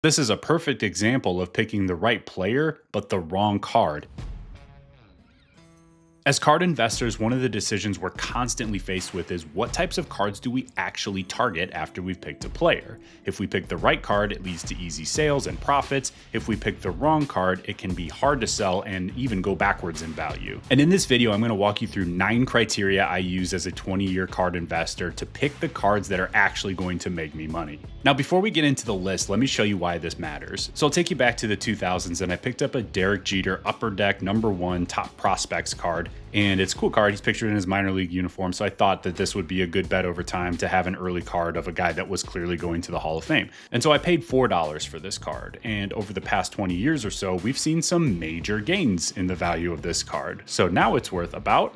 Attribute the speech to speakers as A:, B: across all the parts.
A: This is a perfect example of picking the right player, but the wrong card. As card investors, one of the decisions we're constantly faced with is what types of cards do we actually target after we've picked a player? If we pick the right card, it leads to easy sales and profits. If we pick the wrong card, it can be hard to sell and even go backwards in value. And in this video, I'm going to walk you through 9 criteria I use as a 20-year card investor to pick the cards that are actually going to make me money. Now, before we get into the list, let me show you why this matters. So I'll take you back to the 2000s and I picked up a Derek Jeter Upper Deck #1 Top Prospects card. And it's a cool card. He's pictured in his minor league uniform. So I thought that this would be a good bet over time to have an early card of a guy that was clearly going to the Hall of Fame. And so I paid $4 for this card. And over the past 20 years or so, we've seen some major gains in the value of this card. So now it's worth about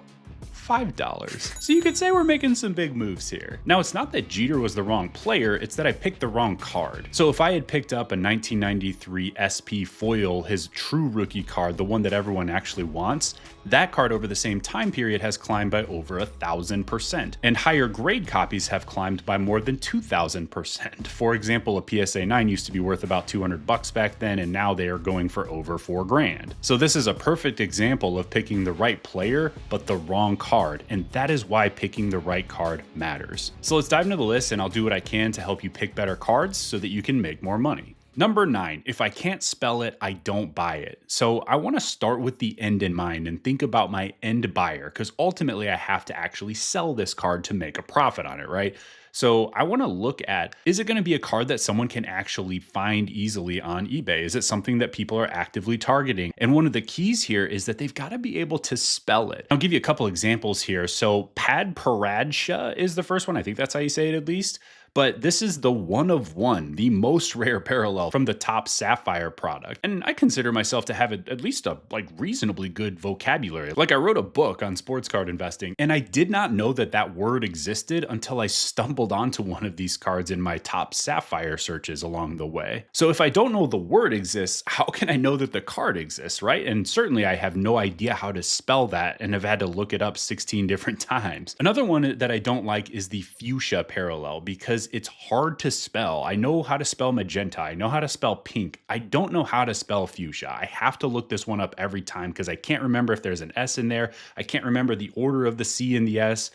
A: $5. So you could say we're making some big moves here. Now, it's not that Jeter was the wrong player, it's that I picked the wrong card. So if I had picked up a 1993 SP Foil, his true rookie card, the one that everyone actually wants, that card over the same time period has climbed by over 1,000%. And higher grade copies have climbed by more than 2,000%. For example, a PSA 9 used to be worth about $200 back then, and now they are going for over $4 grand. So this is a perfect example of picking the right player, but the wrong card, and that is why picking the right card matters. So let's dive into the list and I'll do what I can to help you pick better cards so that you can make more money. Number 9, if I can't spell it, I don't buy it. So I want to start with the end in mind and think about my end buyer, because ultimately I have to actually sell this card to make a profit on it, right? So I want to look at, is it going to be a card that someone can actually find easily on eBay? Is it something that people are actively targeting? And one of the keys here is that they've got to be able to spell it. I'll give you a couple examples here. So Pad Paradsha is the first one. I think that's how you say it at least. But this is the one of one, the most rare parallel from the top Sapphire product. And I consider myself to have at least a reasonably good vocabulary. Like, I wrote a book on sports card investing, and I did not know that that word existed until I stumbled onto one of these cards in my top Sapphire searches along the way. So if I don't know the word exists, how can I know that the card exists, right? And certainly I have no idea how to spell that and have had to look it up 16 different times. Another one that I don't like is the fuchsia parallel, because it's hard to spell. I know how to spell magenta. I know how to spell pink. I don't know how to spell fuchsia. I have to look this one up every time because I can't remember if there's an S in there. I can't remember the order of the C and the S.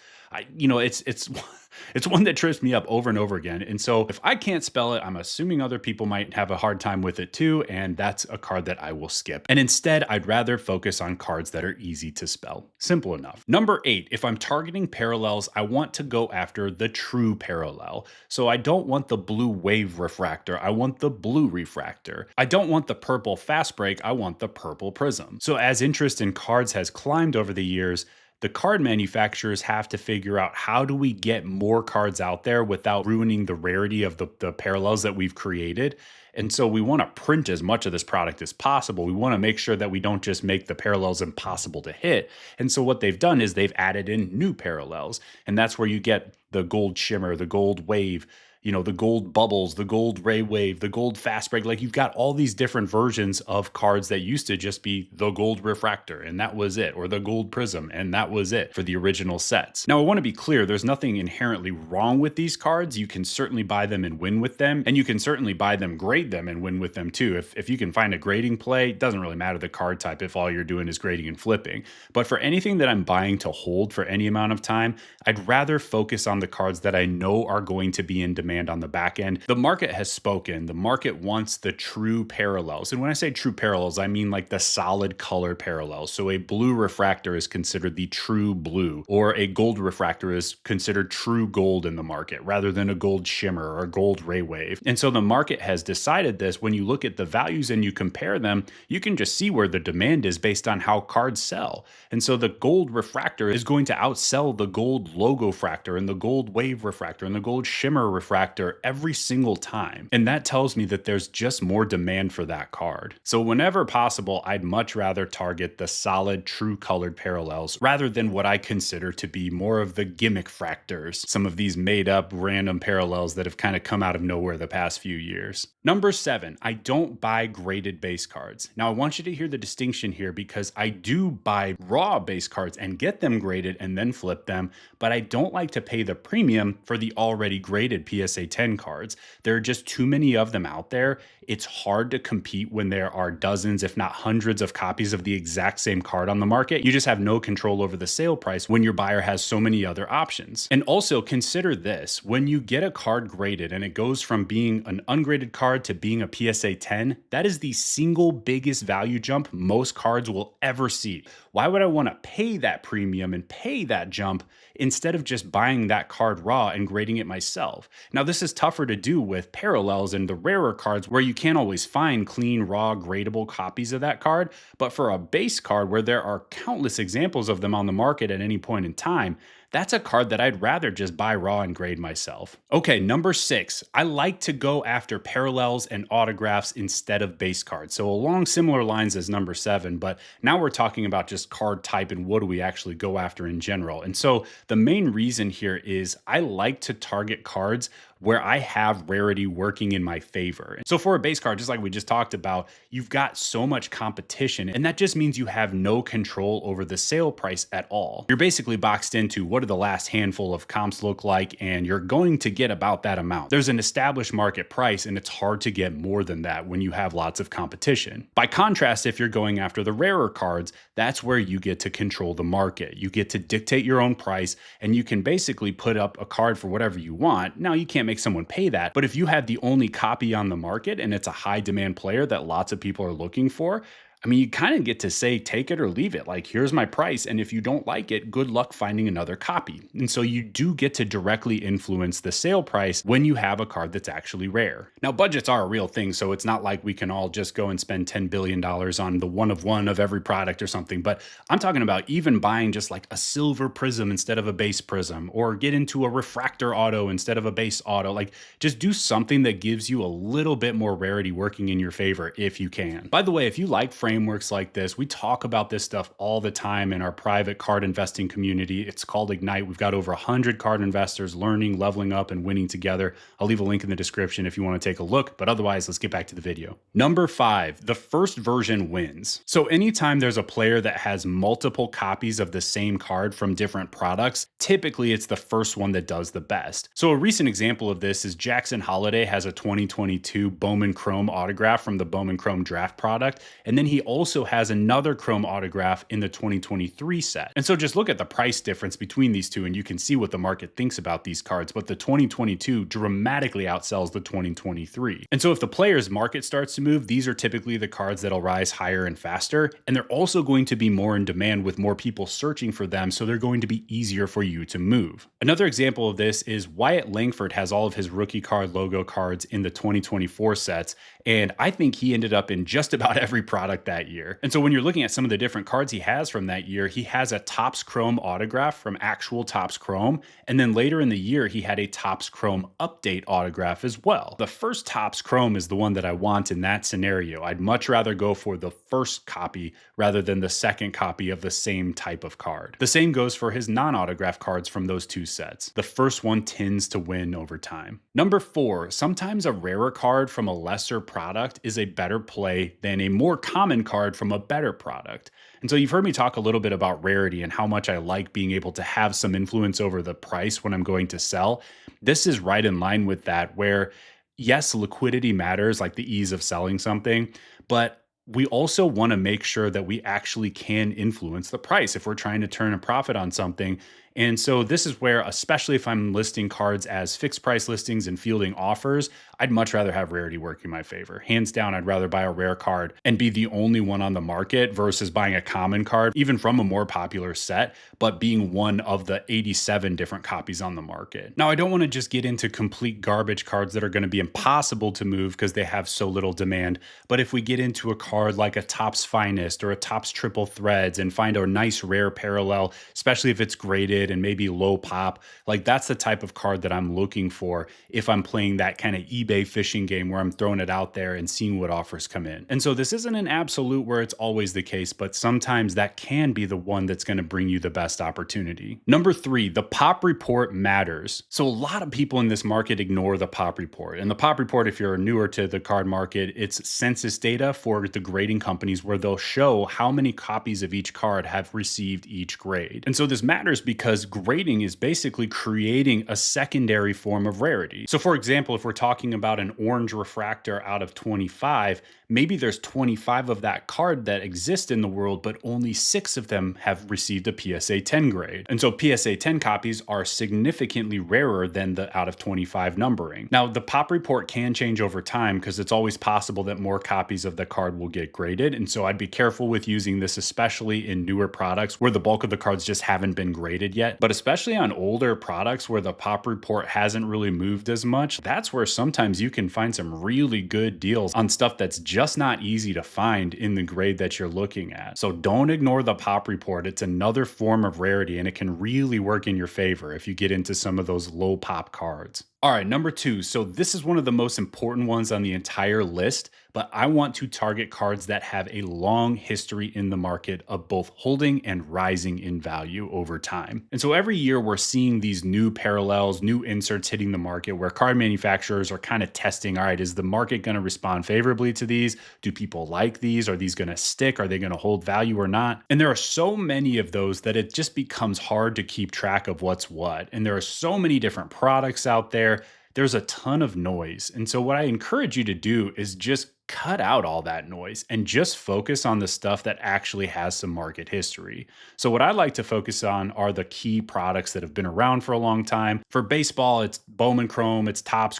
A: It's one that trips me up over and over again. And so if I can't spell it, I'm assuming other people might have a hard time with it too. And that's a card that I will skip. And instead, I'd rather focus on cards that are easy to spell. Simple enough. Number 8, if I'm targeting parallels, I want to go after the true parallel. So I don't want the blue wave refractor. I want the blue refractor. I don't want the purple fast break. I want the purple prism. So as interest in cards has climbed over the years, the card manufacturers have to figure out, how do we get more cards out there without ruining the rarity of the parallels that we've created? And so we want to print as much of this product as possible. We want to make sure that we don't just make the parallels impossible to hit. And so what they've done is they've added in new parallels. And that's where you get the gold shimmer, the gold wave, the gold bubbles, the gold ray wave, the gold fast break. Like, you've got all these different versions of cards that used to just be the gold refractor and that was it, or the gold prism and that was it for the original sets. Now, I want to be clear, there's nothing inherently wrong with these cards. You can certainly buy them and win with them, and you can certainly buy them, grade them, and win with them too. If you can find a grading play, it doesn't really matter the card type if all you're doing is grading and flipping. But for anything that I'm buying to hold for any amount of time, I'd rather focus on the cards that I know are going to be in demand on the back end. The market has spoken. The market wants the true parallels. And when I say true parallels, I mean like the solid color parallels. So a blue refractor is considered the true blue, or a gold refractor is considered true gold in the market rather than a gold shimmer or a gold ray wave. And so the market has decided this. When you look at the values and you compare them, you can just see where the demand is based on how cards sell. And so the gold refractor is going to outsell the gold logo fractor and the gold wave refractor and the gold shimmer refractor every single time. And that tells me that there's just more demand for that card. So whenever possible, I'd much rather target the solid, true colored parallels rather than what I consider to be more of the gimmick fractors, some of these made up random parallels that have kind of come out of nowhere the past few years. Number 7, I don't buy graded base cards. Now, I want you to hear the distinction here, because I do buy raw base cards and get them graded and then flip them, but I don't like to pay the premium for the already graded PSA PSA 10 cards. There are just too many of them out there. It's hard to compete when there are dozens, if not hundreds of copies of the exact same card on the market. You just have no control over the sale price when your buyer has so many other options. And also consider this, when you get a card graded and it goes from being an ungraded card to being a PSA 10, that is the single biggest value jump most cards will ever see. Why would I want to pay that premium and pay that jump instead of just buying that card raw and grading it myself? Now, this is tougher to do with parallels and the rarer cards where you can't always find clean, raw, gradable copies of that card. But for a base card where there are countless examples of them on the market at any point in time, that's a card that I'd rather just buy raw and grade myself. Okay, number 6, I like to go after parallels and autographs instead of base cards. So along similar lines as number 7, but now we're talking about just card type and what do we actually go after in general. And so the main reason here is I like to target cards where I have rarity working in my favor. So for a base card, just like we just talked about, you've got so much competition, and that just means you have no control over the sale price at all. You're basically boxed into what do the last handful of comps look like, and you're going to get about that amount. There's an established market price, and it's hard to get more than that when you have lots of competition. By contrast, if you're going after the rarer cards, that's where you get to control the market. You get to dictate your own price, and you can basically put up a card for whatever you want. Now, you can't make someone pay that, but if you have the only copy on the market and it's a high demand player that lots of people are looking for, I mean, you kind of get to say, take it or leave it. Like, here's my price. And if you don't like it, good luck finding another copy. And so you do get to directly influence the sale price when you have a card that's actually rare. Now, budgets are a real thing, so it's not like we can all just go and spend $10 billion on the one of one of every product or something. But I'm talking about even buying just like a silver prism instead of a base prism, or get into a refractor auto instead of a base auto. Like, just do something that gives you a little bit more rarity working in your favor if you can. By the way, if you like frameworks like this, we talk about this stuff all the time in our private card investing community. It's called Ignite. We've got over 100 card investors learning, leveling up, and winning together. I'll leave a link in the description if you want to take a look, but otherwise, let's get back to the video. Number 5, the first version wins. So anytime there's a player that has multiple copies of the same card from different products, typically it's the first one that does the best. So a recent example of this is Jackson Holiday has a 2022 Bowman Chrome autograph from the Bowman Chrome draft product, and then he also has another Chrome autograph in the 2023 set. And so just look at the price difference between these two and you can see what the market thinks about these cards, but the 2022 dramatically outsells the 2023. And so if the player's market starts to move, these are typically the cards that'll rise higher and faster, and they're also going to be more in demand with more people searching for them, so they're going to be easier for you to move. Another example of this is Wyatt Langford has all of his rookie card logo cards in the 2024 sets, and I think he ended up in just about every product that year. And so when you're looking at some of the different cards he has from that year, he has a Topps Chrome autograph from actual Topps Chrome, and then later in the year he had a Topps Chrome update autograph as well. The first Topps Chrome is the one that I want in that scenario. I'd much rather go for the first copy rather than the second copy of the same type of card. The same goes for his non-autograph cards from those two sets. The first one tends to win over time. Number 4, sometimes a rarer card from a lesser product is a better play than a more common card from a better product. And so you've heard me talk a little bit about rarity and how much I like being able to have some influence over the price when I'm going to sell. This is right in line with that, where yes, liquidity matters, like the ease of selling something, but we also want to make sure that we actually can influence the price if we're trying to turn a profit on something. And so this is where, especially if I'm listing cards as fixed price listings and fielding offers, I'd much rather have rarity work in my favor. Hands down, I'd rather buy a rare card and be the only one on the market versus buying a common card, even from a more popular set, but being one of the 87 different copies on the market. Now, I don't want to just get into complete garbage cards that are going to be impossible to move because they have so little demand. But if we get into a card like a Topps Finest or a Topps Triple Threads and find a nice rare parallel, especially if it's graded and maybe low pop, like that's the type of card that I'm looking for if I'm playing that kind of eBay fishing game where I'm throwing it out there and seeing what offers come in. And so this isn't an absolute where it's always the case, but sometimes that can be the one that's going to bring you the best opportunity. Number 3, the pop report matters. So a lot of people in this market ignore the pop report. And the pop report, if you're newer to the card market, it's census data for the grading companies where they'll show how many copies of each card have received each grade. And so this matters because because grading is basically creating a secondary form of rarity. So, for example, if we're talking about an orange refractor out of 25, maybe there's 25 of that card that exist in the world, but only 6 of them have received a PSA 10 grade. And so PSA 10 copies are significantly rarer than the out of 25 numbering. Now, the pop report can change over time because it's always possible that more copies of the card will get graded. And so I'd be careful with using this, especially in newer products where the bulk of the cards just haven't been graded yet. But especially on older products where the pop report hasn't really moved as much, that's where sometimes you can find some really good deals on stuff that's just not easy to find in the grade that you're looking at. So don't ignore the pop report. It's another form of rarity, and it can really work in your favor if you get into some of those low pop cards. All right, number 2. So this is one of the most important ones on the entire list, but I want to target cards that have a long history in the market of both holding and rising in value over time. And so every year we're seeing these new parallels, new inserts hitting the market where card manufacturers are kind of testing, all right, is the market going to respond favorably to these? Do people like these? Are these going to stick? Are they going to hold value or not? And there are so many of those that it just becomes hard to keep track of what's what. And there are so many different products out there. There's a ton of noise. And so what I encourage you to do is just cut out all that noise and just focus on the stuff that actually has some market history. So what I like to focus on are the key products that have been around for a long time. For baseball, it's Bowman Chrome, it's Topps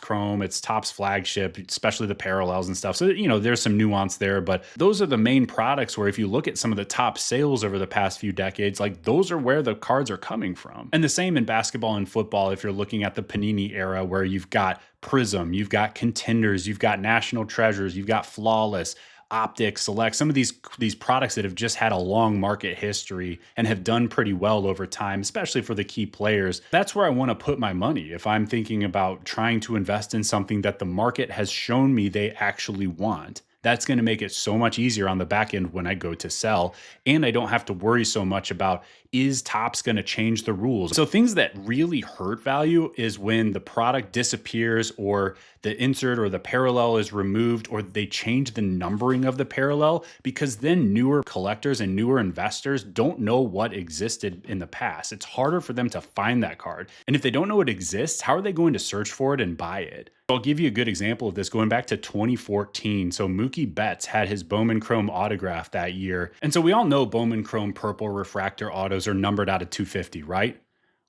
A: flagship, especially the parallels and stuff. So, there's some nuance there, but those are the main products where if you look at some of the top sales over the past few decades, like those are where the cards are coming from. And the same in basketball and football, if you're looking at the Panini era where you've got Prism, you've got Contenders, you've got National Treasures, you've got Flawless, Optic, Select, some of these products that have just had a long market history and have done pretty well over time, especially for the key players. That's where I want to put my money if I'm thinking about trying to invest in something that the market has shown me they actually want. That's going to make it so much easier on the back end when I go to sell. And I don't have to worry so much about, is Topps going to change the rules? So things that really hurt value is when the product disappears or the insert or the parallel is removed or they change the numbering of the parallel, because then newer collectors and newer investors don't know what existed in the past. It's harder for them to find that card. And if they don't know it exists, how are they going to search for it and buy it? I'll give you a good example of this going back to 2014. So Mookie Betts had his Bowman Chrome autograph that year. And so we all know Bowman Chrome purple refractor autos are numbered out of 250, right?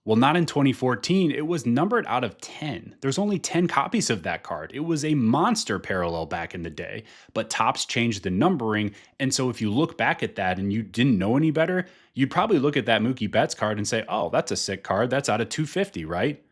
A: Well, not in 2014. It was numbered out of 10. There's only 10 copies of that card. It was a monster parallel back in the day, but Topps changed the numbering. And so if you look back at that and you didn't know any better, you'd probably look at that Mookie Betts card and say, oh, that's a sick card. That's out of 250, right?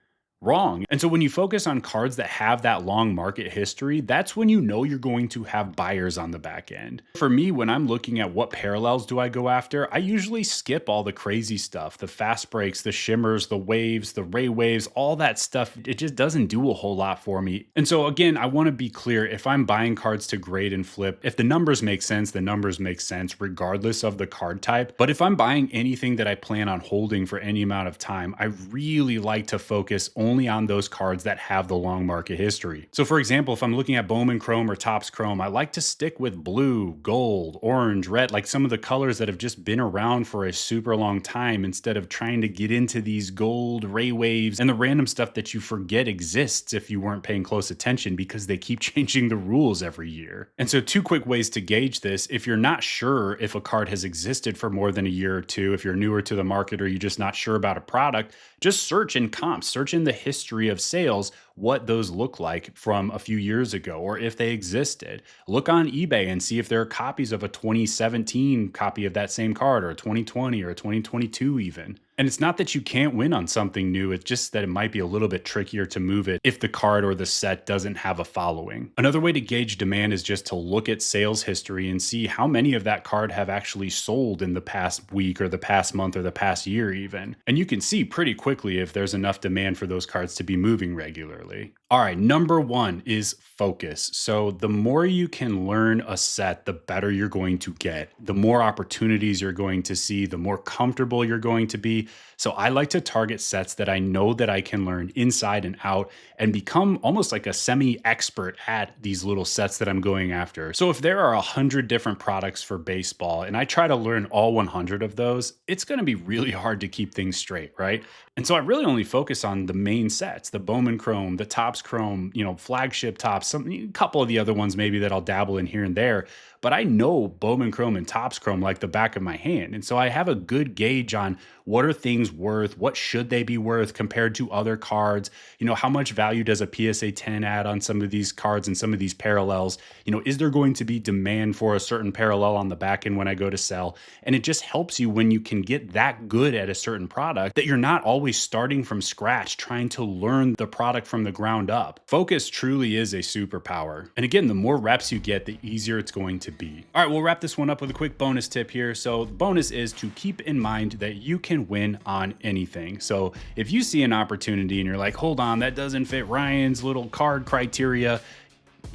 A: Wrong. And so when you focus on cards that have that long market history, that's when you know you're going to have buyers on the back end. For me, when I'm looking at what parallels do I go after, I usually skip all the crazy stuff, the fast breaks, the shimmers, the waves, the ray waves, all that stuff. It just doesn't do a whole lot for me. And so again, I want to be clear, if I'm buying cards to grade and flip, if the numbers make sense, the numbers make sense regardless of the card type. But if I'm buying anything that I plan on holding for any amount of time, I really like to focus only on those cards that have the long market history. So for example, if I'm looking at Bowman Chrome or Topps Chrome, I like to stick with blue, gold, orange, red, like some of the colors that have just been around for a super long time, instead of trying to get into these gold ray waves and the random stuff that you forget exists if you weren't paying close attention because they keep changing the rules every year. And so 2 quick ways to gauge this. If you're not sure if a card has existed for more than a year or two, if you're newer to the market or you're just not sure about a product, just search in comps, search in the history of sales, what those look like from a few years ago, or if they existed. Look on eBay and see if there are copies of a 2017 copy of that same card, or a 2020 or a 2022 even. And it's not that you can't win on something new, it's just that it might be a little bit trickier to move it if the card or the set doesn't have a following. Another way to gauge demand is just to look at sales history and see how many of that card have actually sold in the past week or the past month or the past year even. And you can see pretty quickly if there's enough demand for those cards to be moving regularly. All right, number one is focus. So, the more you can learn a set, the better you're going to get. The more opportunities you're going to see, the more comfortable you're going to be. So, I like to target sets that I know that I can learn inside and out and become almost like a semi expert at these little sets that I'm going after. So, if there are 100 different products for baseball and I try to learn all 100 of those, it's going to be really hard to keep things straight, right? And so I really only focus on the main sets, the Bowman Chrome, the Topps Chrome, flagship Topps, a couple of the other ones maybe that I'll dabble in here and there. But I know Bowman Chrome and Topps Chrome like the back of my hand. And so I have a good gauge on what are things worth, what should they be worth compared to other cards, how much value does a PSA 10 add on some of these cards and some of these parallels, is there going to be demand for a certain parallel on the back end when I go to sell? And it just helps you when you can get that good at a certain product that you're not always starting from scratch trying to learn the product from the ground up. Focus truly is a superpower. And again, the more reps you get, the easier it's going to be. All right, we'll wrap this one up with a quick bonus tip here. So the bonus is to keep in mind that you can win on anything. So if you see an opportunity and you're like, hold on, that doesn't fit Ryan's little card criteria,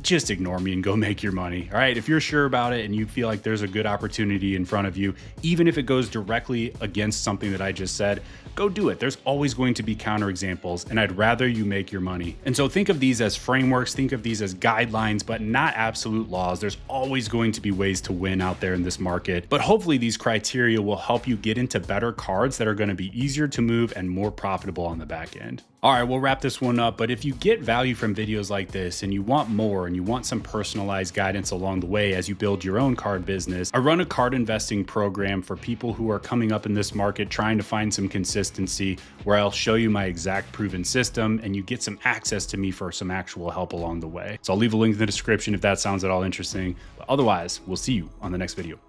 A: just ignore me and go make your money. All right. If you're sure about it and you feel like there's a good opportunity in front of you, even if it goes directly against something that I just said, go do it. There's always going to be counterexamples, and I'd rather you make your money. And so think of these as frameworks, think of these as guidelines, but not absolute laws. There's always going to be ways to win out there in this market. But hopefully these criteria will help you get into better cards that are going to be easier to move and more profitable on the back end. All right, we'll wrap this one up. But if you get value from videos like this and you want more and you want some personalized guidance along the way as you build your own card business, I run a card investing program for people who are coming up in this market trying to find some consistency, where I'll show you my exact proven system and you get some access to me for some actual help along the way. So I'll leave a link in the description if that sounds at all interesting. But otherwise, we'll see you on the next video.